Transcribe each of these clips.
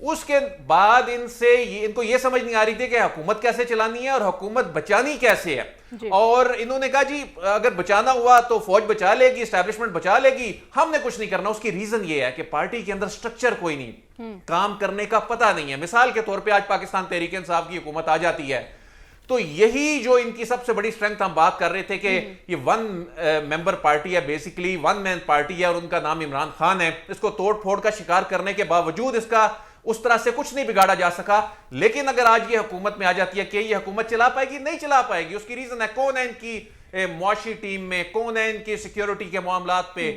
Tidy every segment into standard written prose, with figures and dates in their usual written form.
اس کے بعد ان کو یہ سمجھ نہیں آ رہی تھی کہ حکومت کیسے چلانی ہے اور حکومت بچانی کیسے ہے، اور انہوں نے کہا جی اگر بچانا ہوا تو فوج بچا لے گی، اسٹیبلشمنٹ بچا لے گی، ہم نے کچھ نہیں کرنا۔ اس کی ریزن یہ ہے کہ پارٹی کے اندر سٹرکچر کوئی نہیں، کام کرنے کا پتہ نہیں ہے۔ مثال کے طور پہ آج پاکستان تحریک انصاف کی حکومت آ جاتی ہے تو یہی جو ان کی سب سے بڑی اسٹرینتھ ہم بات کر رہے تھے کہ یہ ون ممبر پارٹی ہے، بیسیکلی ون مین پارٹی ہے، اور ان کا نام عمران خان ہے، اس کو توڑ پھوڑ کا شکار کرنے کے باوجود اس کا اس طرح سے کچھ نہیں بگاڑا جا سکا۔ لیکن اگر آج یہ حکومت میں آ جاتی ہے کہ یہ حکومت چلا پائے گی؟ نہیں چلا پائے گی۔ اس کی ریزن ہے کون ہے ان کی معاشی ٹیم میں، کون ہے ان کی سیکیورٹی کے معاملات پہ،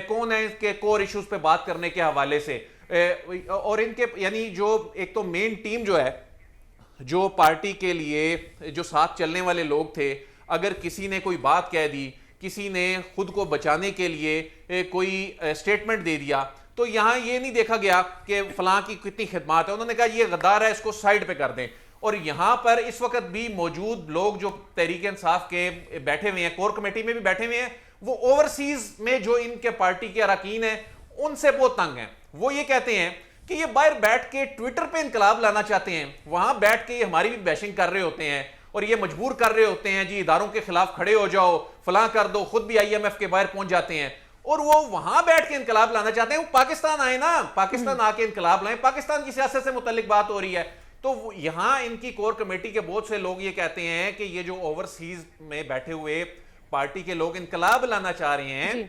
کون ہے ان کے کور ایشوز پہ بات کرنے کے حوالے سے، اور ان کے یعنی جو ایک تو مین ٹیم جو ہے، جو پارٹی کے لیے جو ساتھ چلنے والے لوگ تھے، اگر کسی نے کوئی بات کہہ دی، کسی نے خود کو بچانے کے لیے کوئی سٹیٹمنٹ دے دیا، تو یہاں یہ نہیں دیکھا گیا کہ فلاں کی کتنی خدمات ہے، انہوں نے کہا یہ غدار ہے، اس کو سائیڈ پہ کر دیں۔ اور یہاں پر اس وقت بھی موجود لوگ جو تحریک انصاف کے بیٹھے ہوئے ہیں، کور کمیٹی میں بھی بیٹھے ہوئے ہیں، وہ اوورسیز میں جو ان کے پارٹی کے اراکین ہیں ان سے بہت تنگ ہیں۔ وہ یہ کہتے ہیں کہ یہ باہر بیٹھ کے ٹویٹر پہ انقلاب لانا چاہتے ہیں، وہاں بیٹھ کے یہ ہماری بھی بیشنگ کر رہے ہوتے ہیں اور یہ مجبور کر رہے ہوتے ہیں جی اداروں کے خلاف کھڑے ہو جاؤ، فلاں کر دو، خود بھی IMF کے باہر پہنچ جاتے ہیں، اور وہ وہاں بیٹھ کے انقلاب لانا چاہتے ہیں۔ وہ پاکستان آئے نا، پاکستان آ کے انقلاب لائیں، پاکستان کی سیاست سے متعلق بات ہو رہی ہے۔ تو یہاں ان کی کور کمیٹی کے بہت سے لوگ یہ کہتے ہیں کہ یہ جو اوورسیز میں بیٹھے ہوئے پارٹی کے لوگ انقلاب لانا چاہ رہے ہیں،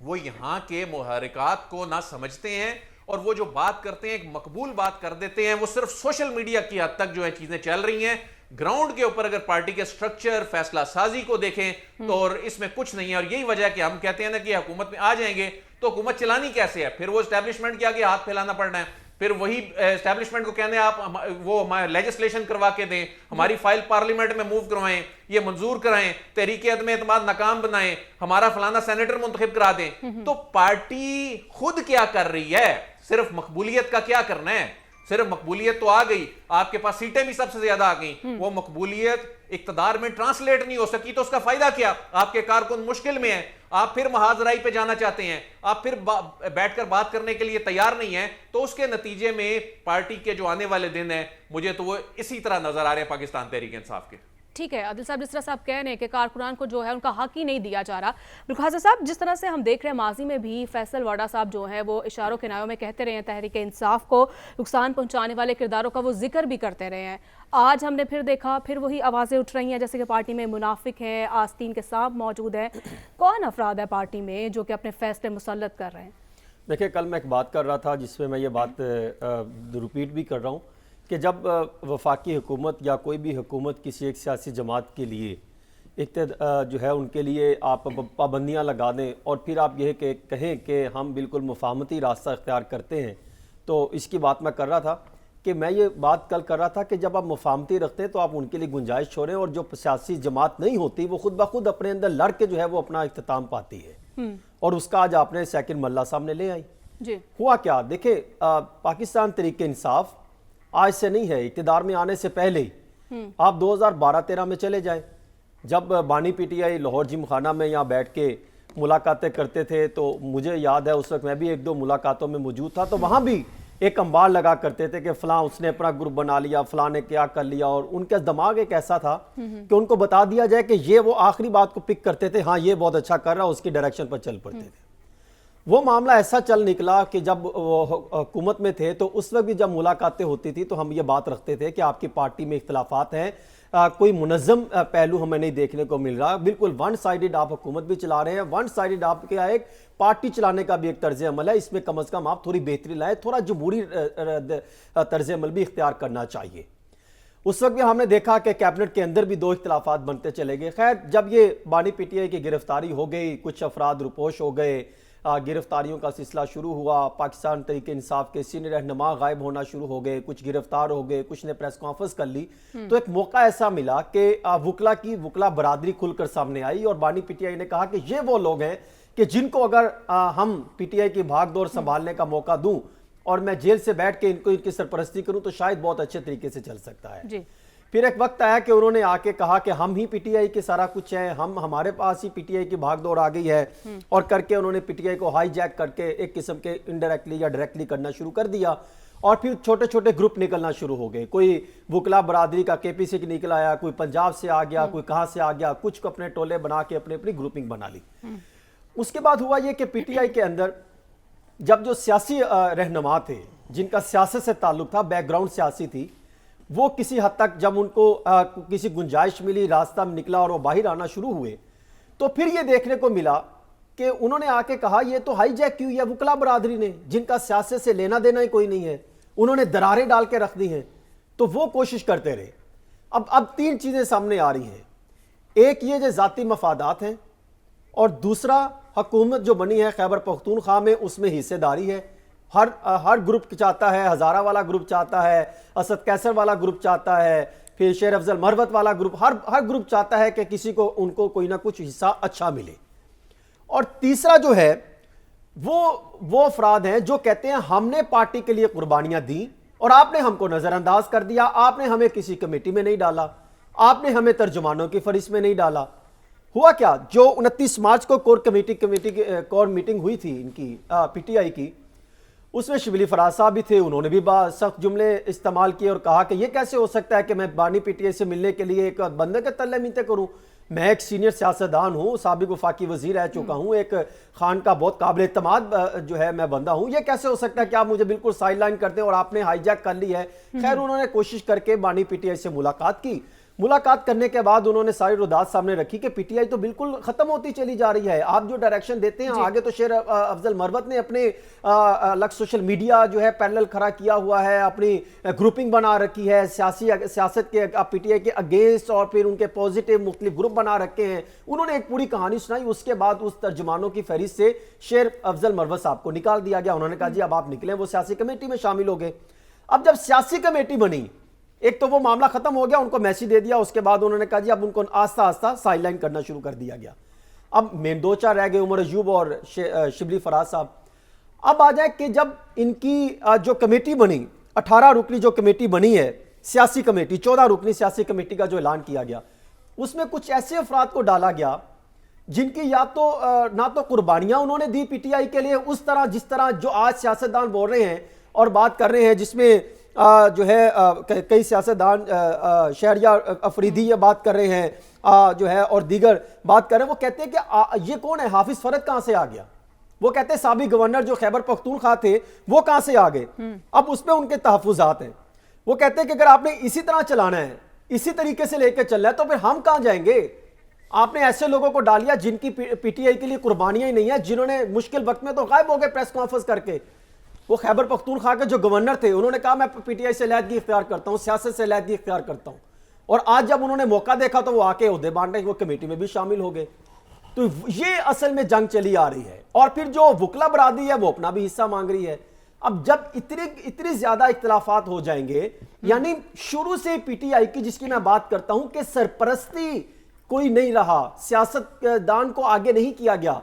وہ یہاں کے محرکات کو نہ سمجھتے ہیں، اور وہ جو بات کرتے ہیں ایک مقبول بات کر دیتے ہیں۔ وہ صرف سوشل میڈیا کی حد تک جو ہے چیزیں چل رہی ہیں، گراؤنڈ کے اوپر اگر پارٹی کے سٹرکچر، فیصلہ سازی کو دیکھیں تو اور اس میں کچھ نہیں ہے۔ اور یہی وجہ ہے کہ ہم کہتے ہیں نا کہ حکومت میں آ جائیں گے تو حکومت چلانی کیسے ہے؟ پھر وہ اسٹیبلشمنٹ کے آگے ہاتھ پھیلانا پڑنا ہے، پھر وہی اسٹیبلشمنٹ کو کہنے آپ وہ لیجسلیشن کروا کے دیں، ہماری فائل پارلیمنٹ میں موو کروائیں، یہ منظور کرائیں، تحریک عدم اعتماد ناکام بنائیں، ہمارا فلانا سینیٹر منتخب کرا دیں۔ تو پارٹی خود کیا کر رہی ہے؟ صرف مقبولیت کا کیا کرنا ہے؟ صرف مقبولیت تو آ گئی، آپ کے پاس سیٹیں بھی سب سے زیادہ آ گئیں، وہ مقبولیت اقتدار میں ٹرانسلیٹ نہیں ہو سکی تو اس کا فائدہ کیا؟ آپ کے کارکن مشکل میں ہیں، آپ پھر محاذرائی پہ جانا چاہتے ہیں، آپ پھر بیٹھ کر بات کرنے کے لیے تیار نہیں ہیں، تو اس کے نتیجے میں پارٹی کے جو آنے والے دن ہیں مجھے تو وہ اسی طرح نظر آ رہے ہیں پاکستان تحریک انصاف کے۔ ٹھیک ہے عادل صاحب، جس طرح سے آپ کہہ رہے ہیں کہ کارکنان کو جو ہے ان کا حق ہی نہیں دیا جا رہا، بالخاص صاحب جس طرح سے ہم دیکھ رہے ہیں ماضی میں بھی فیصل واڈا صاحب جو ہیں وہ اشاروں کنایوں میں کہتے رہے ہیں تحریک انصاف کو نقصان پہنچانے والے کرداروں کا وہ ذکر بھی کرتے رہے ہیں۔ آج ہم نے پھر دیکھا، پھر وہی آوازیں اٹھ رہی ہیں جیسے کہ پارٹی میں منافق ہیں، آستین کے سانپ موجود ہیں۔ کون افراد ہے پارٹی میں جو کہ اپنے فیصلے مسلط کر رہے ہیں؟ دیکھیں کل میں ایک بات کر رہا تھا جس میں یہ بات ریپیٹ بھی کر رہا ہوں کہ جب وفاقی حکومت یا کوئی بھی حکومت کسی ایک سیاسی جماعت کے لیے جو ہے ان کے لیے آپ پابندیاں لگا دیں اور پھر آپ یہ کہیں کہ ہم بالکل مفاہمتی راستہ اختیار کرتے ہیں، تو اس کی بات میں کر رہا تھا کہ میں یہ بات کل کر رہا تھا کہ جب آپ مفاہمتی رکھتے ہیں تو آپ ان کے لیے گنجائش چھوڑیں، اور جو سیاسی جماعت نہیں ہوتی وہ خود بخود اپنے اندر لڑ کے جو ہے وہ اپنا اختتام پاتی ہے، اور اس کا آج آپ نے سیکنڈ ملا سامنے لے آئی۔ جی ہوا کیا؟ دیکھیں پاکستان تحریک انصاف آج سے نہیں ہے، اقتدار میں آنے سے پہلے ہی آپ 2012-13 میں چلے جائیں، جب بانی PTI لاہور جم خانہ میں یہاں بیٹھ کے ملاقاتیں کرتے تھے تو مجھے یاد ہے اس وقت میں بھی 1-2 ملاقاتوں میں موجود تھا، تو وہاں بھی ایک انبار لگا کرتے تھے کہ فلاں اس نے اپنا گروپ بنا لیا، فلاں نے کیا کر لیا، اور ان کا دماغ ایک ایسا تھا کہ ان کو بتا دیا جائے کہ یہ وہ آخری بات کو پک کرتے تھے، ہاں یہ بہت اچھا کر رہا، اس کی ڈائریکشن پر چل پڑتے تھے۔ وہ معاملہ ایسا چل نکلا کہ جب وہ حکومت میں تھے تو اس وقت بھی جب ملاقاتیں ہوتی تھی تو ہم یہ بات رکھتے تھے کہ آپ کی پارٹی میں اختلافات ہیں، کوئی منظم پہلو ہمیں نہیں دیکھنے کو مل رہا، بالکل ون سائیڈڈ آپ حکومت بھی چلا رہے ہیں، ون سائیڈڈ آپ کے ایک پارٹی چلانے کا بھی ایک طرز عمل ہے، اس میں کم از کم آپ تھوڑی بہتری لائیں، تھوڑا جمہوری طرز عمل بھی اختیار کرنا چاہیے۔ اس وقت بھی ہم نے دیکھا کہ کیبنٹ کے اندر بھی 2 اختلافات بنتے چلے گئے۔ خیر جب یہ بانی PTI کی گرفتاری ہو گئی، کچھ افراد روپوش ہو گئے، گرفتاریوں کا سلسلہ شروع ہوا، پاکستان تحریک انصاف کے سینئر رہنما غائب ہونا شروع ہو گئے، کچھ گرفتار ہو گئے، کچھ نے پریس کانفرنس کر لی، تو ایک موقع ایسا ملا کہ وکلا برادری کھل کر سامنے آئی، اور بانی PTI نے کہا کہ یہ وہ لوگ ہیں کہ جن کو اگر ہم PTI کی بھاگ دور سنبھالنے کا موقع دوں اور میں جیل سے بیٹھ کے ان کی سرپرستی کروں تو شاید بہت اچھے طریقے سے چل سکتا ہے۔ پھر ایک وقت آیا کہ انہوں نے آ کے کہا کہ ہم ہی پی ٹی آئی کے سارا کچھ ہیں, ہمارے پاس ہی پی ٹی آئی کی بھاگ دوڑ آ گئی ہے, اور کر کے انہوں نے پی ٹی آئی کو ہائی جیک کر کے ایک قسم کے انڈائریکٹلی یا ڈائریکٹلی کرنا شروع کر دیا, اور پھر چھوٹے چھوٹے گروپ نکلنا شروع ہو گئے. کوئی وکلا برادری کا کے پی سی کی نکل آیا, کوئی پنجاب سے آ گیا, کوئی کہاں سے آ گیا, کچھ کو اپنے ٹولے بنا کے اپنی گروپنگ بنا لی. اس کے بعد ہوا یہ کہ پی ٹی آئی کے اندر جب جو سیاسی رہنما تھے جن کا سیاست سے تعلق تھا, بیک گراؤنڈ سیاسی تھی, وہ کسی حد تک جب ان کو کسی گنجائش ملی, راستہ میں نکلا اور وہ باہر آنا شروع ہوئے, تو پھر یہ دیکھنے کو ملا کہ انہوں نے آ کے کہا یہ تو ہائی جیک کیوں ہے وکلا برادری نے, جن کا سیاست سے لینا دینا ہی کوئی نہیں ہے, انہوں نے دراریں ڈال کے رکھ دی ہیں. تو وہ کوشش کرتے رہے. اب تین چیزیں سامنے آ رہی ہیں. ایک یہ جو ذاتی مفادات ہیں, اور دوسرا حکومت جو بنی ہے خیبر پختونخوا میں, اس میں حصے داری ہے. ہر گروپ چاہتا ہے, ہزارہ والا گروپ چاہتا ہے, اسد کیسر والا گروپ چاہتا ہے, پھر شیر افضل مروت والا گروپ, ہر گروپ چاہتا ہے کہ کسی کو ان کو کوئی نہ کچھ حصہ اچھا ملے. اور تیسرا جو ہے وہ افراد ہیں جو کہتے ہیں ہم نے پارٹی کے لیے قربانیاں دیں اور آپ نے ہم کو نظر انداز کر دیا, آپ نے ہمیں کسی کمیٹی میں نہیں ڈالا, آپ نے ہمیں ترجمانوں کی فہرست میں نہیں ڈالا. ہوا کیا, جو 29 مارچ کو کور میٹنگ ہوئی تھی ان کی پی ٹی آئی کی, اس میں شبلی فراز صاحب بھی تھے. انہوں نے بھی سخت جملے استعمال کیے اور کہا کہ یہ کیسے ہو سکتا ہے کہ میں بانی پی ٹی آئی سے ملنے کے لیے ایک بندے کے تلے مینتے کروں. میں ایک سینئر سیاستدان ہوں, سابق وفاقی وزیر رہ چکا ہوں, ایک خان کا بہت قابل اعتماد جو ہے میں بندہ ہوں. یہ کیسے ہو سکتا ہے کہ آپ مجھے بالکل سائیڈ لائن کر دیں اور آپ نے ہائی جیک کر لی ہے. خیر انہوں نے کوشش کر کے بانی پی ٹی آئی سے ملاقات کی. ملاقات کرنے کے بعد انہوں نے ساری ردات سامنے رکھی کہ پی ٹی آئی تو بالکل ختم ہوتی چلی جا رہی ہے. آپ جو ڈائریکشن دیتے ہیں آگے, تو شیر افضل مروت نے اپنے الگ سوشل میڈیا جو ہے پیرلل کھڑا کیا ہوا ہے, اپنی گروپنگ بنا رکھی ہے سیاست کے پی ٹی آئی کے اگینسٹ, اور پھر ان کے پوزیٹیو مختلف گروپ بنا رکھے ہیں. انہوں نے ایک پوری کہانی سنائی. اس کے بعد اس ترجمانوں کی فہرست سے شیر افضل مروت صاحب کو نکال دیا گیا. انہوں نے کہا جی اب آپ نکلیں. وہ سیاسی کمیٹی میں شامل ہو گئے. اب جب سیاسی کمیٹی بنی, ایک تو وہ معاملہ ختم ہو گیا, ان کو میسیج دے دیا. اس کے بعد انہوں نے کہا جی اب ان کو آہستہ آہستہ سائیڈ لائن کرنا شروع کر دیا گیا. اب مین دو چار رہ گئے, عمر ایوب اور شبلی فراز صاحب. اب آ جائے کہ جب ان کی جو کمیٹی بنی, 18 رکنی جو کمیٹی بنی ہے سیاسی کمیٹی, 14 رکنی سیاسی کمیٹی کا جو اعلان کیا گیا, اس میں کچھ ایسے افراد کو ڈالا گیا جن کی یا تو نہ تو قربانیاں انہوں نے دی پی ٹی آئی کے لیے اس طرح جس طرح جو آج سیاستدان بول رہے ہیں اور بات کر رہے ہیں, جس میں جو ہے کئی سیاستدان شہریار افریدی یہ بات کر رہے ہیں جو ہے, اور دیگر بات کر رہے ہیں. وہ کہتے ہیں کہ یہ کون ہے, حافظ فرد کہاں سے آ گیا. وہ کہتے ہیں سابق گورنر جو خیبر پختونخوا تھے وہ کہاں سے آ گئے. اب اس پہ ان کے تحفظات ہیں. وہ کہتے ہیں کہ اگر آپ نے اسی طرح چلانا ہے, اسی طریقے سے لے کے چلنا ہے, تو پھر ہم کہاں جائیں گے. آپ نے ایسے لوگوں کو ڈالیا جن کی پی ٹی آئی کے لیے قربانیاں ہی نہیں ہیں, جنہوں نے مشکل وقت میں تو غائب ہو گئے پریس کانفرنس کر کے. وہ خیبر پختونخوا کے جو گورنر تھے انہوں نے کہا میں پی ٹی آئی سے علیحدگی اختیار کرتا ہوں, سیاست سے علیحدگی اختیار کرتا ہوں. اور آج جب انہوں نے موقع دیکھا تو وہ آ کے عہدے بانٹنے وہ کمیٹی میں بھی شامل ہو گئے. تو یہ اصل میں جنگ چلی آ رہی ہے. اور پھر جو وکلا برادری ہے وہ اپنا بھی حصہ مانگ رہی ہے. اب جب اتنی زیادہ اختلافات ہو جائیں گے, یعنی شروع سے پی ٹی آئی کی جس کی میں بات کرتا ہوں کہ سرپرستی کوئی نہیں رہا, سیاست دان کو آگے نہیں کیا گیا,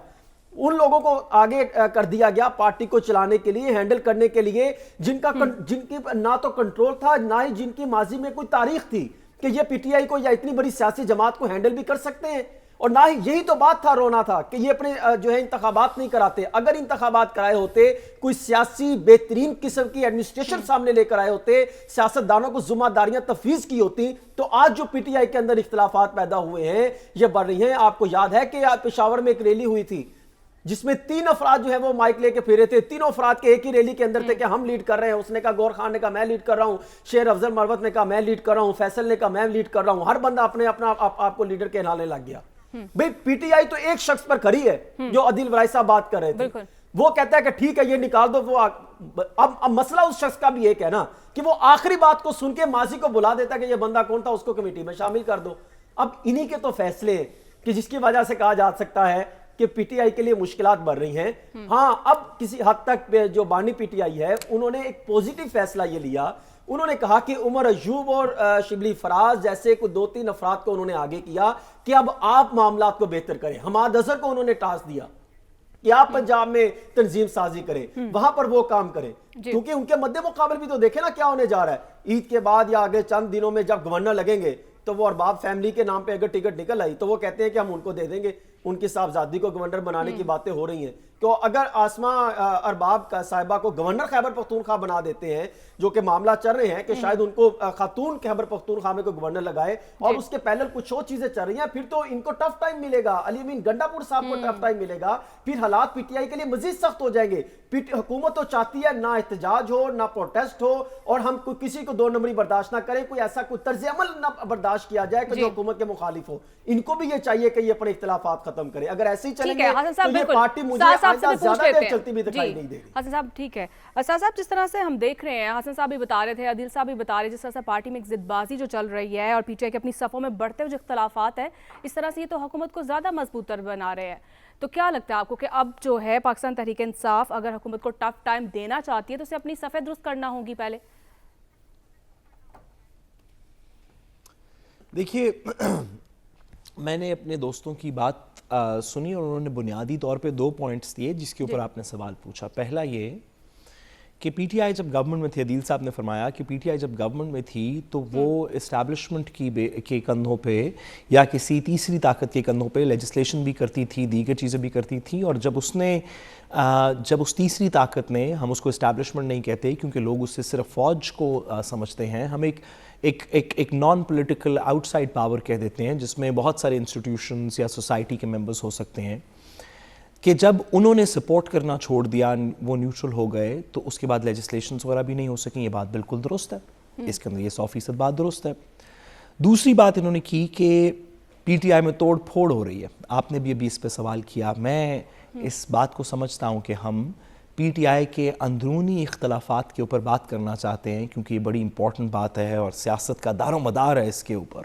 ان لوگوں کو آگے کر دیا گیا پارٹی کو چلانے کے لیے, ہینڈل کرنے کے لیے, جن کی نہ تو کنٹرول تھا نہ ہی جن کی ماضی میں کوئی تاریخ تھی کہ یہ پی ٹی آئی کو یا اتنی بڑی سیاسی جماعت کو ہینڈل بھی کر سکتے ہیں. اور نہ ہی یہی تو بات تھا, رونا تھا کہ یہ اپنے جو ہے انتخابات نہیں کراتے. اگر انتخابات کرائے ہوتے, کوئی سیاسی بہترین قسم کی ایڈمنسٹریشن سامنے لے کر آئے ہوتے, سیاستدانوں کو ذمہ داریاں تفویض کی ہوتی, تو آج جو پی ٹی آئی کے اندر اختلافات پیدا ہوئے ہیں یہ بڑھ رہی ہیں. آپ کو یاد ہے کہ پشاور میں ایک ریلی ہوئی تھی جس میں 3 افراد جو ہے وہ مائک لے کے پھیرے تھے. تینوں افراد کے ایک ہی ریلی کے اندر تھے کہ ہم لیڈ کر رہے ہیں. اس نے کہا, گور خان نے کہا میں لیڈ کر رہا ہوں, شیر افضل مروت نے کہا میں لیڈ کر رہا ہوں, فیصل نے کہا میں لیڈ کر رہا ہوں. ہر بندہ اپنا آپ کو لیڈر کہلانے لگ گیا. بھئی پی ٹی آئی تو ایک شخص پر کھڑی ہے جو عدیل ورائی صاحب بات کر رہے تھے. وہ کہتا ہے کہ ٹھیک ہے یہ نکال دو. وہ اب مسئلہ اس شخص کا بھی ایک ہے نا کہ وہ آخری بات کو سن کے ماضی کو بلا دیتا ہے کہ یہ بندہ کون تھا, اس کو کمیٹی میں شامل کر دو. اب انہی کے تو فیصلے ہیں کہ جس کی وجہ سے کہا جا سکتا ہے کہ پی ٹی آئی کے لیے مشکلات بڑھ رہی ہیں. ہاں اب کسی حد تک جو بانی پی ٹی آئی ہے انہوں نے ایک پوزیٹیو فیصلہ یہ لیا. انہوں نے کہا کہ عمر ایوب اور شبلی فراز جیسے کوئی 2-3 افراد کو انہوں نے آگے کیا کہ اب آپ معاملات کو بہتر کریں. حماد اظہر کو انہوں نے ٹاسک دیا کہ آپ پنجاب میں تنظیم سازی کریں, وہاں پر وہ کام کریں, کیونکہ ان کے مد مقابل بھی تو دیکھیں نا کیا ہونے جا رہا ہے. عید کے بعد یا آگے چند دنوں میں جب گورنر لگیں گے تو وہ ارباب فیملی کے نام پہ اگر ٹکٹ نکل آئی تو وہ کہتے ہیں کہ ہم ان کو دے دیں گے, ان کی صاحبزادی کو گورنر بنانے کی باتیں ہو رہی ہیں. تو اگر آسما ارباب کا صاحبہ کو گورنر خیبر پختونخوا بنا دیتے ہیں, جو کہ معاملہ چل رہے ہیں کہ شاید ان کو خاتون خیبر پختونخوا میں کو گورنر لگائے, اور اس کے پہلے کچھ اور چیزیں چل رہی ہیں, پھر تو ان کو ٹف ٹائم ملے گا. علی امین گنڈا پور صاحب کو ٹف ٹائم ملے گا, پھر حالات پی ٹی آئی کے لیے مزید سخت ہو جائیں گے. حکومت تو چاہتی ہے نہ احتجاج ہو نہ پروٹیسٹ ہو, اور ہم کسی کو 2 نمبری برداشت نہ کریں, کوئی ایسا کوئی طرز عمل نہ برداشت کیا جائے کہ جو حکومت کے مخالف ہو. ان کو بھی یہ چاہیے کہ یہ اپنے اختلافات ختم کرے. اگر ایسے ہی چلیں گے تو یہ پارٹی مجھے آئندہ زیادہ دیر چلتی بھی دکھائی نہیں دے گی. حسن صاحب ٹھیک ہے. اسد صاحب جس طرح سے ہم دیکھ رہے ہیں, حسن صاحب بھی بتا رہے تھے, عدیل صاحب بھی بتا رہے ہیں, جس طرح سے پارٹی میں ایک ضد بازی جو چل رہی ہے اور پی ٹی آئی کے اپنی صفوں میں بڑھتے ہوئے جو اختلافات ہیں, اس طرح سے یہ تو حکومت کو زیادہ مضبوط تر بنا رہے ہیں. تو کیا لگتا ہے آپ کو کہ اب جو ہے پاکستان تحریک انصاف اگر حکومت کو ٹف ٹائم دینا چاہتی ہے تو اسے اپنی صفیں درست کرنا ہوگی پہلے؟ دیکھیے, میں نے اپنے دوستوں کی بات سنی اور انہوں نے بنیادی طور پہ 2 پوائنٹس دیے جس کے اوپر آپ نے سوال پوچھا. پہلا یہ کہ پی ٹی آئی جب گورنمنٹ میں تھی, عدیل صاحب نے فرمایا کہ پی ٹی آئی جب گورنمنٹ میں تھی تو وہ اسٹیبلشمنٹ کے کندھوں پہ یا کسی تیسری طاقت کے کندھوں پہ لیجسلیشن بھی کرتی تھی, دیگر چیزیں بھی کرتی تھی. اور جب اس تیسری طاقت نے, ہم اس کو اسٹیبلشمنٹ نہیں کہتے کیونکہ لوگ اس سے صرف فوج کو سمجھتے ہیں, ہم ایک non political out side power کہہ دیتے ہیں جس میں بہت سارے انسٹیٹیوشنز یا سوسائٹی کے ممبرز ہو سکتے ہیں, کہ جب انہوں نے سپورٹ کرنا چھوڑ دیا, وہ نیوٹرل ہو گئے, تو اس کے بعد لیجسلیشنز وغیرہ بھی نہیں ہو سکیں. یہ بات بالکل درست ہے, اس کے اندر یہ 100% بات درست ہے. دوسری بات انہوں نے کی کہ پی ٹی آئی میں توڑ پھوڑ ہو رہی ہے. آپ نے بھی ابھی اس پہ سوال کیا. میں اس بات کو سمجھتا ہوں کہ ہم پی ٹی آئی کے اندرونی اختلافات کے اوپر بات کرنا چاہتے ہیں کیونکہ یہ بڑی امپورٹنٹ بات ہے اور سیاست کا دار و مدار ہے اس کے اوپر.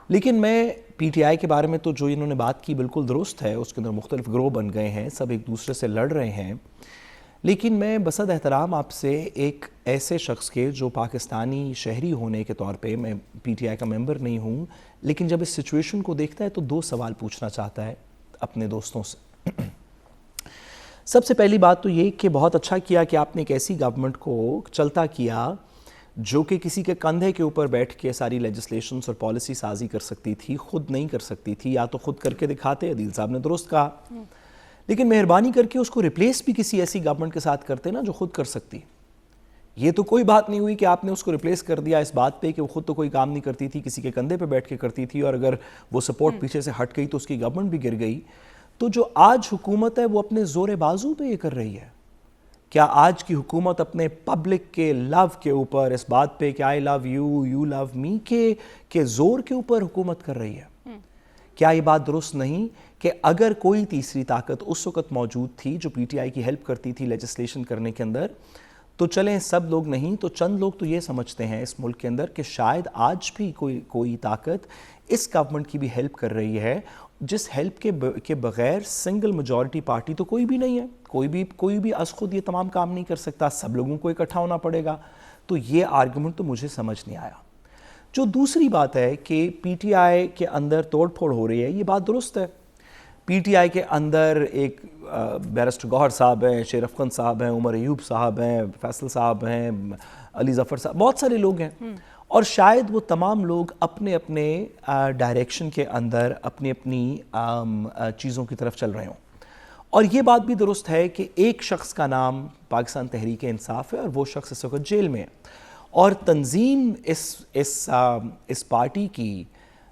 لیکن میں پی ٹی آئی کے بارے میں تو جو انہوں نے بات کی بالکل درست ہے, اس کے اندر مختلف گروہ بن گئے ہیں, سب ایک دوسرے سے لڑ رہے ہیں. لیکن میں بصد احترام آپ سے ایک ایسے شخص کے جو پاکستانی شہری ہونے کے طور پہ, میں پی ٹی آئی کا ممبر نہیں ہوں, لیکن جب اس سچویشن کو دیکھتا ہے تو 2 سوال پوچھنا چاہتا ہے اپنے دوستوں سے. سب سے پہلی بات تو یہ کہ بہت اچھا کیا کہ آپ نے ایک ایسی گورنمنٹ کو چلتا کیا جو کہ کسی کے کندھے کے اوپر بیٹھ کے ساری لیجسلیشنز اور پالیسی سازی کر سکتی تھی, خود نہیں کر سکتی تھی. یا تو خود کر کے دکھاتے, عدیل صاحب نے درست کہا, لیکن مہربانی کر کے اس کو ریپلیس بھی کسی ایسی گورنمنٹ کے ساتھ کرتے نا جو خود کر سکتی. یہ تو کوئی بات نہیں ہوئی کہ آپ نے اس کو ریپلیس کر دیا اس بات پہ کہ وہ خود تو کوئی کام نہیں کرتی تھی, کسی کے کندھے پہ بیٹھ کے کرتی تھی, اور اگر وہ سپورٹ پیچھے سے ہٹ گئی تو اس کی گورنمنٹ بھی گر گئی. تو جو آج حکومت ہے وہ اپنے زور بازو پہ یہ کر رہی ہے. کیا آج کی حکومت اپنے پبلک کے لو کے اوپر, اس بات پہ کہ آئی لو یو, یو لو می کے زور کے اوپر حکومت کر رہی ہے؟ کیا یہ بات درست نہیں کہ اگر کوئی تیسری طاقت اس وقت موجود تھی جو پی ٹی آئی کی ہیلپ کرتی تھی لیجسلیشن کرنے کے اندر, تو چلیں سب لوگ نہیں تو چند لوگ تو یہ سمجھتے ہیں اس ملک کے اندر کہ شاید آج بھی کوئی طاقت اس گورنمنٹ کی بھی ہیلپ کر رہی ہے, جس ہیلپ کے بغیر سنگل میجورٹی پارٹی تو کوئی بھی نہیں ہے. کوئی بھی از خود یہ تمام کام نہیں کر سکتا, سب لوگوں کو اکٹھا ہونا پڑے گا. تو یہ آرگومنٹ تو مجھے سمجھ نہیں آیا. جو دوسری بات ہے کہ پی ٹی آئی کے اندر توڑ پھوڑ ہو رہی ہے, یہ بات درست ہے. پی ٹی آئی کے اندر ایک بیرسٹر گوہر صاحب ہیں, شیر افغان صاحب ہیں, عمر ایوب صاحب ہیں, فیصل صاحب ہیں, علی ظفر صاحب, بہت سارے لوگ ہیں, اور شاید وہ تمام لوگ اپنے اپنے ڈائریکشن کے اندر اپنی چیزوں کی طرف چل رہے ہوں. اور یہ بات بھی درست ہے کہ ایک شخص کا نام پاکستان تحریک انصاف ہے اور وہ شخص اس وقت جیل میں ہے, اور تنظیم اس پارٹی کی,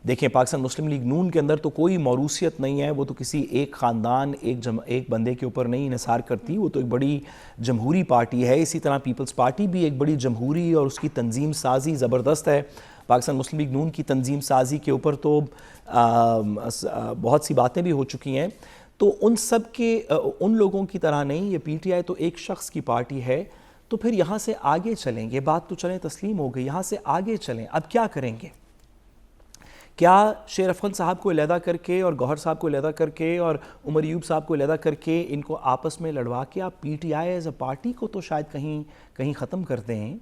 دیکھیں پاکستان مسلم لیگ نون کے اندر تو کوئی موروثیت نہیں ہے, وہ تو کسی ایک خاندان ایک بندے کے اوپر نہیں انحصار کرتی, وہ تو ایک بڑی جمہوری پارٹی ہے. اسی طرح پیپلز پارٹی بھی ایک بڑی جمہوری اور اس کی تنظیم سازی زبردست ہے. پاکستان مسلم لیگ نون کی تنظیم سازی کے اوپر تو بہت سی باتیں بھی ہو چکی ہیں. تو ان لوگوں کی طرح نہیں, یہ پی ٹی آئی تو ایک شخص کی پارٹی ہے. تو پھر یہاں سے آگے چلیں, یہ بات تو چلیں تسلیم ہو گئی, یہاں سے آگے چلیں. اب کیا کریں گے؟ کیا شیر افغان صاحب کو علیحدہ کر کے اور گوہر صاحب کو علیحدہ کر کے اور عمر ایوب صاحب کو علیحدہ کر کے ان کو آپس میں لڑوا کے آپ P T I as a party کو تو شاید کہیں ختم کر دیں,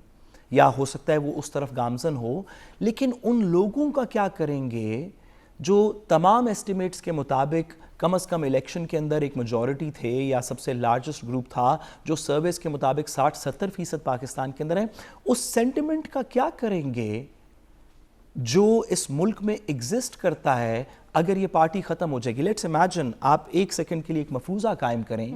یا ہو سکتا ہے وہ اس طرف گامزن ہو, لیکن ان لوگوں کا کیا کریں گے جو تمام ایسٹیمیٹس کے مطابق کم از کم الیکشن کے اندر ایک میجورٹی تھے یا سب سے لارجسٹ گروپ تھا جو سرویز کے مطابق 60-70% پاکستان کے اندر ہے، اس سینٹیمنٹ کا کیا کریں گے جو اس ملک میں ایگزسٹ کرتا ہے اگر یہ پارٹی ختم ہو جائے گی؟ لیٹس امیجن، آپ ایک سیکنڈ کے لیے ایک مفروضہ قائم کریں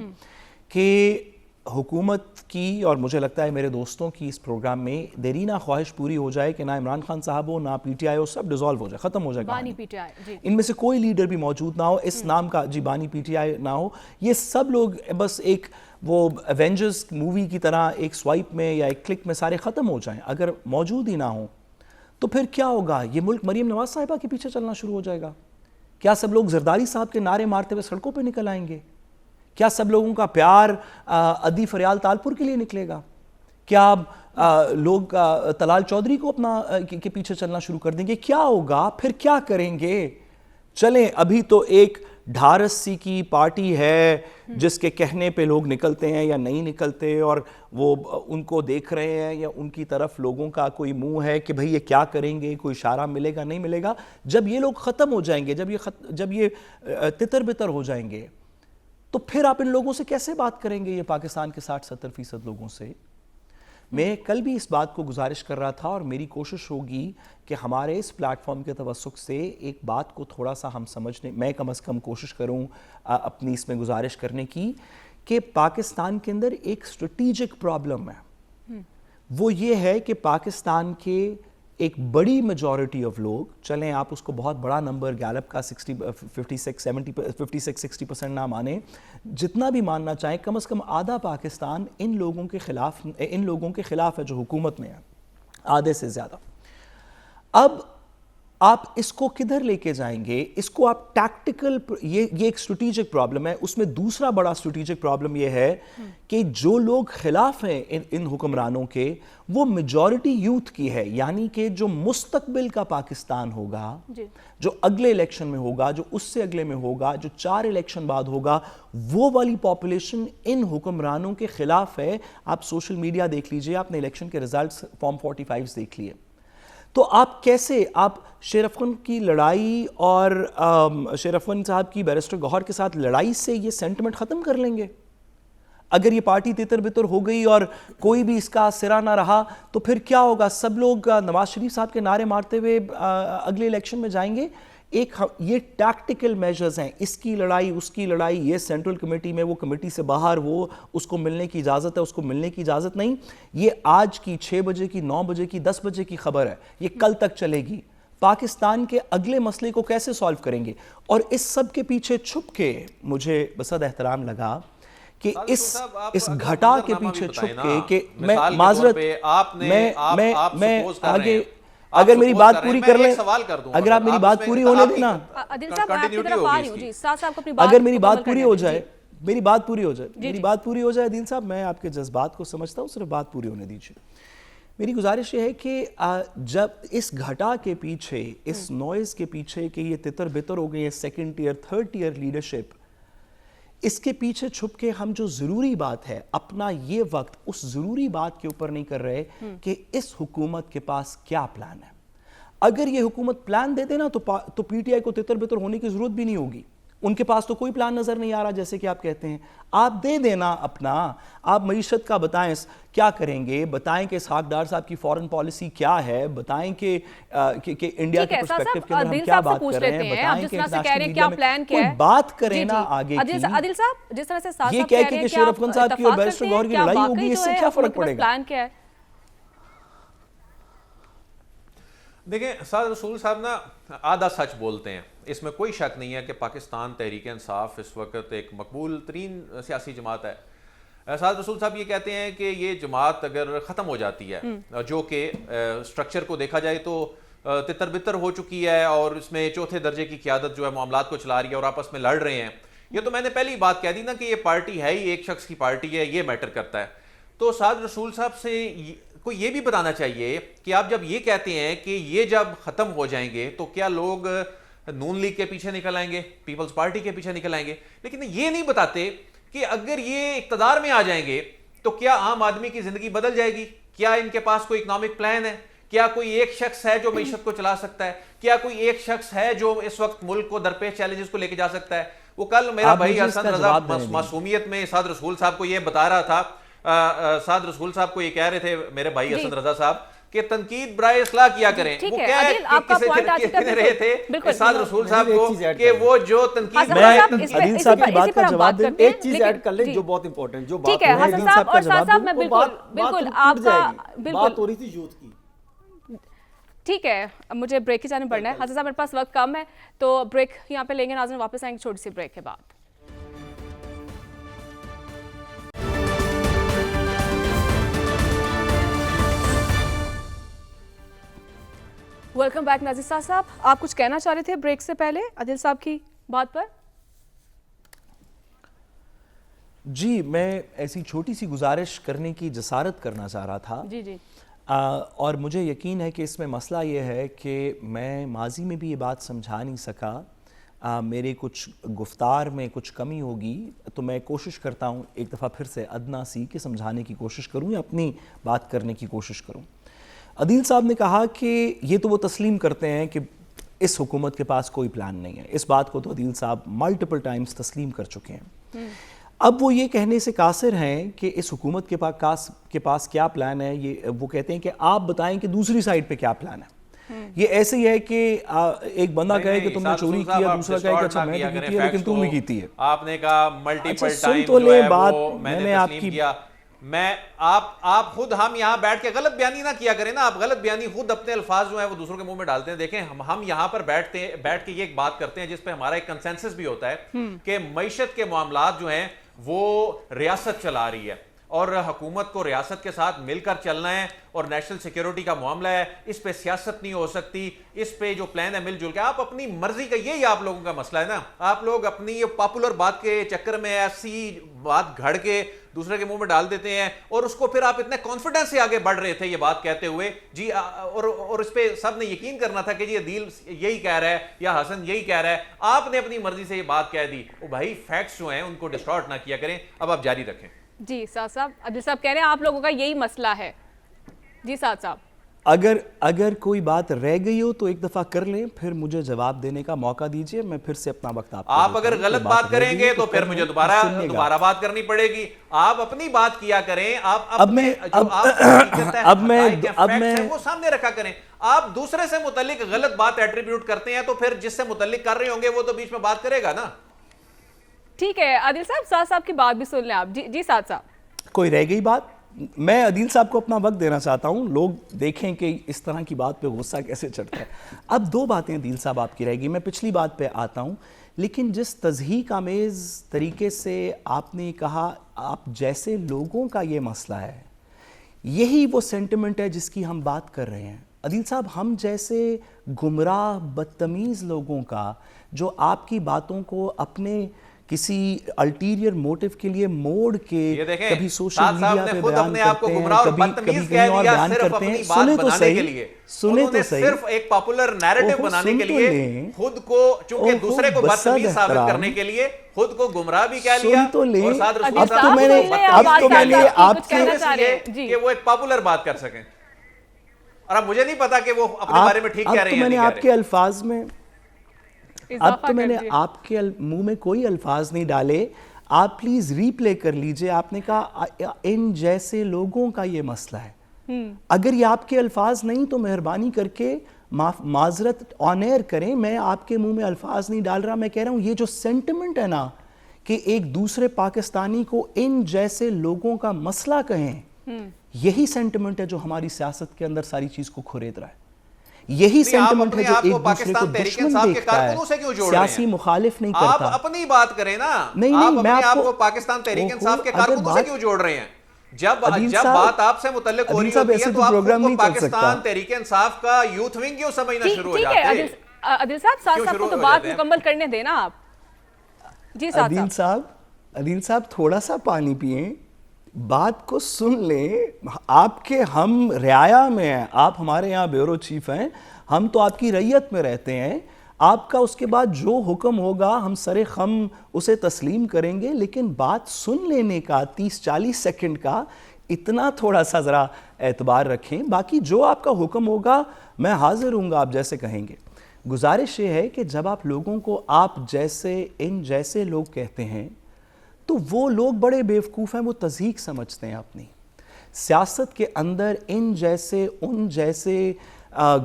کہ حکومت کی اور مجھے لگتا ہے میرے دوستوں کی اس پروگرام میں دیرینہ خواہش پوری ہو جائے کہ نہ عمران خان صاحب ہو، نہ P T I who, sub dissolve ہو جائے، ختم ہو جائے بانی پی ٹی آئی، جی، ان میں سے کوئی لیڈر بھی موجود نہ ہو اس نام کا، جی بانی پی ٹی آئی نہ ہو، یہ سب لوگ بس ایک وہ ایونجرز مووی کی طرح ایک سوائپ میں یا ایک کلک میں سارے ختم ہو جائیں، اگر موجود ہی نہ ہوں تو پھر کیا ہوگا؟ یہ ملک مریم نواز صاحبہ کے پیچھے چلنا شروع ہو جائے گا؟ کیا سب لوگ زرداری صاحب کے نعرے مارتے ہوئے سڑکوں پہ نکل آئیں گے؟ کیا سب لوگوں کا پیار ادی فریال تالپور کے لیے نکلے گا؟ کیا لوگ طلال چودھری کو اپنا کے پیچھے چلنا شروع کر دیں گے؟ کیا ہوگا؟ پھر کیا کریں گے؟ چلیں ابھی تو ایک ڈھارس سی کی پارٹی ہے جس کے کہنے پہ لوگ نکلتے ہیں یا نہیں نکلتے، اور وہ ان کو دیکھ رہے ہیں یا ان کی طرف لوگوں کا کوئی منہ ہے کہ بھئی یہ کیا کریں گے، کوئی اشارہ ملے گا نہیں ملے گا۔ جب یہ لوگ ختم ہو جائیں گے، جب یہ تتر بتر ہو جائیں گے، تو پھر آپ ان لوگوں سے کیسے بات کریں گے؟ یہ پاکستان کے 60-70% لوگوں سے۔ میں کل بھی اس بات کو گزارش کر رہا تھا اور میری کوشش ہوگی کہ ہمارے اس پلیٹ فارم کے توسط سے ایک بات کو تھوڑا سا ہم سمجھنے، میں کم از کم کوشش کروں اپنی اس میں گزارش کرنے کی، کہ پاکستان کے اندر ایک اسٹریٹیجک پرابلم ہے۔ وہ یہ ہے کہ پاکستان کے ایک بڑی میجورٹی آف لوگ، چلیں آپ اس کو بہت بڑا نمبر گیلپ کا 56-60% نہ مانیں، جتنا بھی ماننا چاہیں، کم از کم آدھا پاکستان ان لوگوں کے خلاف ہے جو حکومت میں ہے، آدھے سے زیادہ۔ اب آپ اس کو کدھر لے کے جائیں گے؟ اس کو آپ ٹیکٹیکل، یہ ایک اسٹریٹیجک پرابلم ہے۔ اس میں دوسرا بڑا اسٹریٹیجک پرابلم یہ ہے کہ جو لوگ خلاف ہیں ان حکمرانوں کے، وہ میجورٹی یوتھ کی ہے، یعنی کہ جو مستقبل کا پاکستان ہوگا، جو اگلے الیکشن میں ہوگا، جو اس سے اگلے میں ہوگا، جو 4 الیکشن بعد ہوگا، وہ والی پاپولیشن ان حکمرانوں کے خلاف ہے۔ آپ سوشل میڈیا دیکھ لیجئے، آپ نے الیکشن کے ریزلٹس فارم 45 دیکھ لیے، تو آپ کیسے آپ شیر افغان کی لڑائی اور شیر افغان صاحب کی بیرسٹر گوہر کے ساتھ لڑائی سے یہ سینٹیمنٹ ختم کر لیں گے؟ اگر یہ پارٹی تتر بتر ہو گئی اور کوئی بھی اس کا سرا نہ رہا تو پھر کیا ہوگا؟ سب لوگ نواز شریف صاحب کے نعرے مارتے ہوئے اگلے الیکشن میں جائیں گے۔ یہ ٹیکٹیکل میجرز ہیں، اس کی لڑائی، اس کی لڑائی، یہ سینٹرل کمیٹی میں، وہ کمیٹی سے باہر، وہ اس کو ملنے کی اجازت ہے، اس کو ملنے کی اجازت نہیں۔ یہ آج کی 6 بجے کی، 9 بجے کی، 10 بجے کی خبر ہے، یہ کل تک چلے گی۔ پاکستان کے اگلے مسئلے کو کیسے سالو کریں گے؟ اور اس سب کے پیچھے چھپ کے مجھے بسد احترام لگا کہ اس گھٹا کے پیچھے چھپ کے کہ میں معذرت، میں آگے، اگر میری بات پوری کر لیں، اگر آپ میری بات پوری ہونے دینا، اگر میری بات پوری ہو جائے، میری بات پوری ہو جائے عدیل صاحب، میں آپ کے جذبات کو سمجھتا ہوں، صرف بات پوری ہونے دیجیے۔ میری گزارش یہ ہے کہ جب اس گھٹا کے پیچھے، اس نوائز کے پیچھے کہ یہ تتر بتر ہو گئی ہے، 2nd tier 3rd tier leadership, اس کے پیچھے چھپ کے ہم جو ضروری بات ہے، اپنا یہ وقت اس ضروری بات کے اوپر نہیں کر رہے کہ اس حکومت کے پاس کیا پلان ہے۔ اگر یہ حکومت پلان دے دینا تو پی ٹی آئی کو تتر بتر ہونے کی ضرورت بھی نہیں ہوگی۔ ان کے پاس تو کوئی پلان نظر نہیں آ رہا، جیسے کہ آپ کہتے ہیں۔ آپ دے دینا اپنا، آپ معیشت کا بتائیں کیا کریں گے، بتائیں کہ اسحاق ڈار صاحب کی فورن پالیسی کیا ہے، بتائیں کہ انڈیا کے پرسپیکٹیو کے اندر ہم کیا بات کر رہے ہیں، بتائیں کہ انٹرنیشنل میڈیا میں کوئی بات کریں نا آگے کی۔ عادل صاحب، جس طرح سے صاحب یہ کہہ کہ شیر افغان صاحب کی اور بیرسٹر گوہر کی لڑائی ہوگی، اس سے کیا فرق پڑے گا؟ دیکھیں سعد رسول صاحب نا آدھا سچ بولتے ہیں، اس میں کوئی شک نہیں ہے کہ پاکستان تحریک انصاف اس وقت ایک مقبول ترین سیاسی جماعت ہے۔ سعد رسول صاحب یہ کہتے ہیں کہ یہ جماعت اگر ختم ہو جاتی ہے، جو کہ سٹرکچر کو دیکھا جائے تو تتر بتر ہو چکی ہے اور اس میں 4تھے درجے کی قیادت جو ہے معاملات کو چلا رہی ہے اور آپس میں لڑ رہے ہیں، یہ تو میں نے پہلی بات کہہ دی نا کہ یہ پارٹی ہے ہی ایک شخص کی پارٹی ہے، یہ میٹر کرتا ہے۔ تو سعد رسول صاحب سے کو یہ بھی بتانا چاہیے کہ آپ جب یہ کہتے ہیں کہ یہ جب ختم ہو جائیں گے تو کیا لوگ نون لیگ کے پیچھے نکل آئیں گے، پیپلز پارٹی کے پیچھے نکل آئیں گے، لیکن یہ نہیں بتاتے کہ اگر یہ اقتدار میں آ جائیں گے تو کیا عام آدمی کی زندگی بدل جائے گی؟ کیا ان کے پاس کوئی اکنامک پلان ہے؟ کیا کوئی ایک شخص ہے جو معیشت کو چلا سکتا ہے؟ کیا کوئی ایک شخص ہے جو اس وقت ملک کو درپیش چیلنجز کو لے کے جا سکتا ہے؟ وہ کل میرا بھائی حسن رضا معصومیت میں سعد رسول صاحب کو یہ بتا رہا تھا، سعد رسول صاحب کو یہ کہہ رہے تھے میرے بھائی حسن رضا صاحب کہ تنقید برائے اصلاح کیا کریں. وہ کہہ رہے تھے سعد رسول صاحب کو کہ وہ جو تنقید عدیل صاحب کی بات کا جواب دیں. ایک چیز ایڈ کر لیں جو بہت امپورٹنٹ، جو ٹھیک ہے حسن صاحب اور سعد صاحب میں بالکل آپ کا بات ہو رہی تھی یوتھ کی. ٹھیک ہے مجھے بریک کی جانب بڑھنا ہے. حسن صاحب میرے پاس وقت کم ہے تو بریک یہاں پہ لیں گے. ناظرین واپس آئیں گے چھوٹی سی بریک کے بعد. Welcome back. نازی صاحب آپ کچھ کہنا چاہ رہے تھے بریک سے پہلے عادل صاحب کی بات پر؟ جی میں ایسی چھوٹی سی گزارش کرنے کی جسارت کرنا چاہ رہا تھا. جی اور مجھے یقین ہے کہ اس میں مسئلہ یہ ہے کہ میں ماضی میں بھی یہ بات سمجھا نہیں سکا. میرے کچھ گفتار میں کچھ کمی ہوگی تو میں کوشش کرتا ہوں ایک دفعہ پھر سے ادنا سی کہ سمجھانے کی کوشش کروں یا اپنی بات کرنے کی کوشش کروں. عدیل صاحب نے کہا کہ یہ تو وہ تسلیم کرتے ہیں کہ اس حکومت کے پاس کوئی پلان نہیں ہے. اس بات کو تو عدیل صاحب ملٹیپل ٹائمز تسلیم کر چکے ہیں. اب وہ یہ کہنے سے قاصر ہیں کہ اس حکومت کے پاس کیا پلان ہے. یہ وہ کہتے ہیں کہ آپ بتائیں کہ دوسری سائیڈ پہ کیا پلان ہے. یہ ایسے ہی ہے کہ ایک بندہ کہے کہ تم نے چوری کیا، دوسرا کہے کہ اچھا میں نے کی ہے لیکن تم بھی کیتی ہے. آپ نے کہا ملٹیپل سن تو لیں بات. میں نے آپ کی آپ خود ہم یہاں بیٹھ کے غلط بیانی نہ کیا کریں نا. آپ غلط بیانی خود اپنے الفاظ جو ہیں وہ دوسروں کے منہ میں ڈالتے ہیں. دیکھیں ہم یہاں پر بیٹھ کے یہ ایک بات کرتے ہیں جس پہ ہمارا ایک کنسنسس بھی ہوتا ہے کہ معیشت کے معاملات جو ہیں وہ ریاست چلا رہی ہے اور حکومت کو ریاست کے ساتھ مل کر چلنا ہے اور نیشنل سیکیورٹی کا معاملہ ہے. اس پہ سیاست نہیں ہو سکتی. اس پہ جو پلان ہے مل جل کے آپ اپنی مرضی کا، یہی آپ لوگوں کا مسئلہ ہے نا. آپ لوگ اپنی یہ پاپولر بات کے چکر میں ایسی بات گھڑ کے دوسرے کے منہ میں ڈال دیتے ہیں اور اس کو پھر آپ اتنے کانفیڈنس سے آگے بڑھ رہے تھے یہ بات کہتے ہوئے جی. اور اس پہ سب نے یقین کرنا تھا کہ جی عدیل یہی کہہ رہا ہے یا حسن یہی کہہ رہا ہے. آپ نے اپنی مرضی سے یہ بات کہہ دی. وہ بھائی فیکٹس جو ہیں ان کو ڈسٹارٹ نہ کیا کریں. اب آپ جاری رکھیں. جی سعد صاحب، عادل صاحب کہہ رہے ہیں آپ لوگوں کا یہی مسئلہ ہے. جی سعد صاحب اگر کوئی بات رہ گئی ہو تو ایک دفعہ کر لیں، پھر مجھے جواب دینے کا موقع دیجئے. میں پھر سے اپنا وقت آپ اگر غلط بات کریں گے تو پھر مجھے دوبارہ بات کرنی پڑے گی. آپ اپنی بات کیا کریں. آپ وہ سامنے رکھا کریں. آپ دوسرے سے متعلق غلط بات ایٹریبیوٹ کرتے ہیں تو پھر جس سے متعلق کر رہے ہوں گے وہ تو بیچ میں بات کرے گا نا. ٹھیک ہے عادل صاحب، سعد صاحب کی بات بھی سن لیں آپ. جی سعد صاحب کوئی رہ گئی بات؟ میں عدیل صاحب کو اپنا وقت دینا چاہتا ہوں. لوگ دیکھیں کہ اس طرح کی بات پہ غصہ کیسے چڑھتا ہے. اب دو باتیں عدیل صاحب آپ کی رہ گئی. میں پچھلی بات پہ آتا ہوں. لیکن جس تضحیک آمیز طریقے سے آپ نے کہا آپ جیسے لوگوں کا یہ مسئلہ ہے، یہی وہ سینٹیمنٹ ہے جس کی ہم بات کر رہے ہیں. عدیل صاحب ہم جیسے گمراہ بدتمیز لوگوں کا جو آپ کی باتوں کو اپنے کسی الٹیریئر موٹیو کے لیے موڑ کے کبھی سوشل میڈیا پہ بیان کرتے ہیں، کبھی کہیں اور بیان کرتے ہیں. سنیں تو صحیح صرف ایک پاپولر نیریٹو بنانے کے لیے خود کو، چونکہ دوسرے کو بدتمیز ثابت کرنے کے لیے خود کو گمراہ بھی کہہ لیا. اور سعد رسول صاحب کہ وہ ایک پاپولر بات کر سکیں. اور اب مجھے نہیں پتا کہ وہ اپنے بارے میں ٹھیک کہہ رہے ہیں. میں نے آپ کے الفاظ میں اب تو میں نے آپ کے منہ میں کوئی الفاظ نہیں ڈالے. آپ پلیز ری پلے کر لیجئے. آپ نے کہا ان جیسے لوگوں کا یہ مسئلہ ہے. اگر یہ آپ کے الفاظ نہیں تو مہربانی کر کے معذرت آن ایئر کریں. میں آپ کے منہ میں الفاظ نہیں ڈال رہا. میں کہہ رہا ہوں یہ جو سینٹیمنٹ ہے نا کہ ایک دوسرے پاکستانی کو ان جیسے لوگوں کا مسئلہ کہیں، یہی سینٹیمنٹ ہے جو ہماری سیاست کے اندر ساری چیز کو کھریت رہا ہے. یہی سینٹیمنٹ ہے جو ایک دوسرے کو دشمن دیکھتا ہے، سیاسی مخالف نہیں کرتا. آپ اپنی بات کریں نا. نہیں میں آپ کو پاکستان تحریک انصاف کے کارکنوں سے کیوں جوڑ رہے ہیں؟ جب بات آپ سے متعلق ہو رہی ہوتی ہے تو آپ کو پاکستان تحریک انصاف کا یوتھ ونگ کیوں سمجھنا شروع ہو جاتے ہیں؟ عادل صاحب سعد صاحب کو تو بات مکمل کرنے دینا آپ. جی عدیل صاحب تھوڑا سا پانی پئیں، بات کو سن لیں. آپ کے ہم رعایا میں ہیں، آپ ہمارے یہاں بیورو چیف ہیں، ہم تو آپ کی رعیت میں رہتے ہیں. آپ کا اس کے بعد جو حکم ہوگا ہم سر خم اسے تسلیم کریں گے. لیکن بات سن لینے کا 30-40 سیکنڈ کا اتنا تھوڑا سا ذرا اعتبار رکھیں. باقی جو آپ کا حکم ہوگا میں حاضر ہوں گا آپ جیسے کہیں گے. گزارش یہ ہے کہ جب آپ لوگوں کو آپ جیسے ان جیسے لوگ کہتے ہیں تو وہ لوگ بڑے بیوقوف ہیں, وہ تضحیک سمجھتے ہیں اپنی. سیاست کے اندر ان جیسے ان جیسے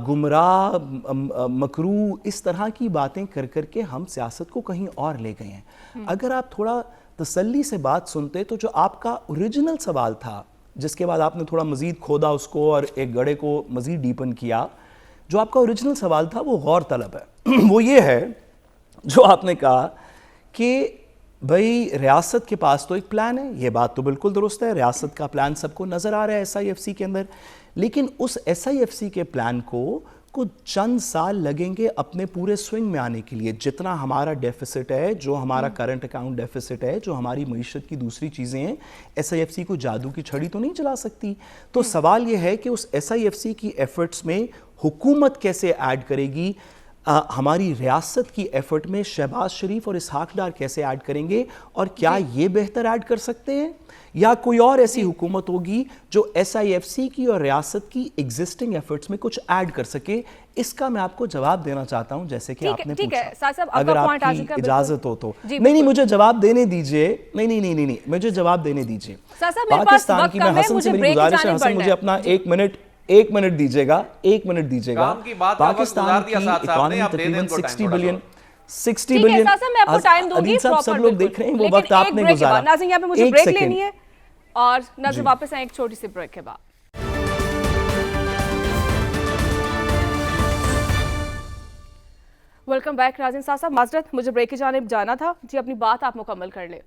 گمراہ مکروہ اس طرح کی باتیں کر کر کے ہم سیاست کو کہیں اور لے گئے ہیں. اگر آپ تھوڑا تسلی سے بات سنتے تو جو آپ کا اوریجنل سوال تھا, جس کے بعد آپ نے تھوڑا مزید کھودا اس کو اور ایک گڑھے کو مزید ڈیپن کیا, جو آپ کا اوریجنل سوال تھا وہ غور طلب ہے. وہ یہ ہے جو آپ نے کہا کہ بھئی ریاست کے پاس تو ایک پلان ہے. یہ بات تو بالکل درست ہے, ریاست کا پلان سب کو نظر آ رہا ہے ایس آئی ایف سی کے اندر, لیکن اس ایس آئی ایف سی کے پلان کو چند سال لگیں گے اپنے پورے سوئنگ میں آنے کے لیے. جتنا ہمارا ڈیفیسٹ ہے, جو ہمارا کرنٹ اکاؤنٹ ڈیفیسٹ ہے, جو ہماری معیشت کی دوسری چیزیں ہیں, ایس آئی ایف سی کو جادو کی چھڑی تو نہیں چلا سکتی. تو سوال یہ ہے کہ اس ایس آئی ایف سی کی ایفرٹس میں حکومت کیسے ایڈ کرے گی, ہماری ریاست کی ایفرٹ میں شہباز شریف اور اسحاق ڈار کیسے ایڈ کریں گے, اور کیا یہ بہتر ایڈ کر سکتے ہیں یا کوئی اور ایسی حکومت ہوگی جو ایس آئی ایف سی کی اور ریاست کی ایگزسٹنگ ایفرٹس میں کچھ ایڈ کر سکے. اس کا میں آپ کو جواب دینا چاہتا ہوں جیسے کہ آپ نے پوچھا, اگر آپ کی اجازت ہو تو. نہیں مجھے جواب دینے دیجئے, نہیں مجھے جواب دینے دیجئے. پاکستان کی, میں حسن سے میری گزارش ہے, حسن مجھے اپنا ایک منٹ دیجئے گا. پاکستان کی اکانومی تقریباً 60 بلین عدیل صاحب سب لوگ دیکھ رہے ہیں, وہ وقت آپ نے گزارا. ناظرین یہاں پہ مجھے بریک لینی ہے اور ناظرین واپس آئیں ایک چھوٹی سی بریک کے بعد. ویلکم بیک ناظرین. صاحب معذرت, مجھے بریک کی جانب جانا تھا. جی اپنی بات آپ مکمل کر لیں.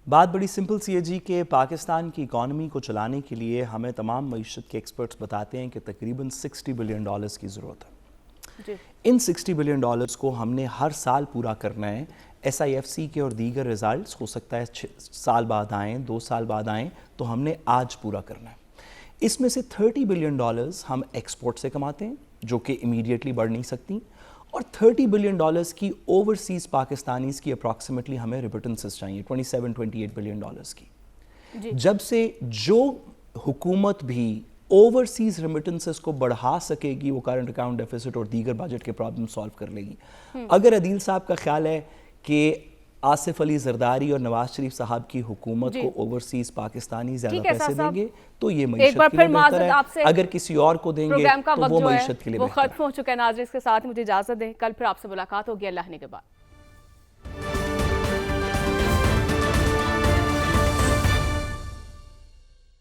بات بڑی سمپل سی ہے جی کہ پاکستان کی اکانومی کو چلانے کے لیے ہمیں تمام معیشت کے ایکسپرٹس بتاتے ہیں کہ تقریباً $60 بلین کی ضرورت ہے. ان $60 بلین کو ہم نے ہر سال پورا کرنا ہے. ایس آئی ایف سی کے اور دیگر ریزلٹس ہو سکتا ہے 6 سال بعد آئیں, 2 سال بعد آئیں, تو ہم نے آج پورا کرنا ہے. اس میں سے $30 بلین ہم ایکسپورٹ سے کماتے ہیں جو کہ امیڈیٹلی بڑھ نہیں سکتی, اور $30 بلین کی اوورسیز پاکستانیز کی اپروکسیمیٹلی ہمیں ریمیٹنسز چاہیے 27-28 بلین کی. جب سے جو حکومت بھی اوورسیز ریمیٹنسز کو بڑھا سکے گی وہ کرنٹ اکاؤنٹ ڈیفیسٹ اور دیگر بجٹ کے پرابلم سالو کر لے گی. اگر عدیل صاحب کا خیال ہے کہ آصف علی زرداری اور نواز شریف صاحب کی حکومت کو اوورسیز پاکستانی زیادہ پیسے دیں گے تو یہ معیشت کے لیے بہتر ہے, اگر کسی اور کو دیں گے تو وہ معیشت کے لیے بہتر ہے. وہ ختم ہو چکا ہے ناظرین, اس کے ساتھ مجھے اجازت دیں, کل پھر آپ سے ملاقات ہوگی اللہ نے کے بعد.